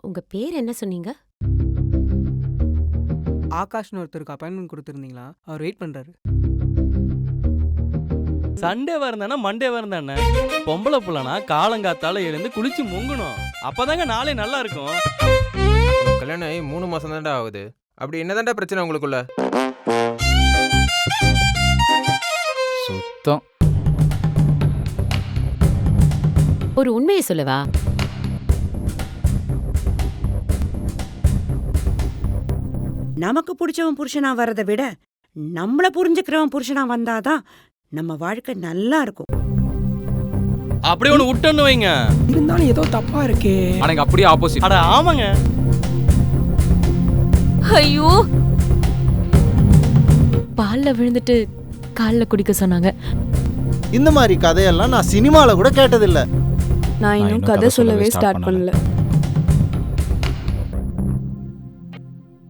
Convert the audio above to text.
உங்க பேர் என்ன சொன்னீங்க? ஆகாஷ்னு ஒருத்தருக்கு அப்பாயின்மெண்ட் கொடுத்துருந்தீங்களா? அவர் வெயிட் பண்றாரு. சண்டே வரந்தானா மண்டே வரந்தானே பொம்பளை புள்ளனா காலங்காத்தால எழுந்து குளிச்சு முங்கணும். அப்பதாங்க நாளே நல்லா இருக்கும். கல்யாணம் ஆகி 3 மாசம் தான்டா ஆகுது. அப்படி என்னதான்டா பிரச்சனை உங்களுக்குள்ள? சுத்தம். ஒரு உண்மையை சொல்லவா? நமக்கு பிடிச்சவன் புருஷனா வரதை விட நம்மள புரிஞ்சுக்கிறவன் புருஷனா வந்தாதான் நம்ம வாழ்க்கை நல்லா இருக்கும். அப்படியே ஒண்ணு விட்டோன்னு வைங்க. இருந்தாலும் ஏதோ தப்பா இருக்கே. ஆனா அப்படியே ஆப்போசிட். அட ஆமாங்க. ஐயோ, பால்ல விழுந்துட்டு கால்ல குடிக்க சொன்னாங்க. இந்த மாதிரி கதையெல்லாம் நான் சினிமால கூட கேட்டதில்ல. நான் இன்னும் கதை சொல்லவே ஸ்டார்ட் பண்ணல.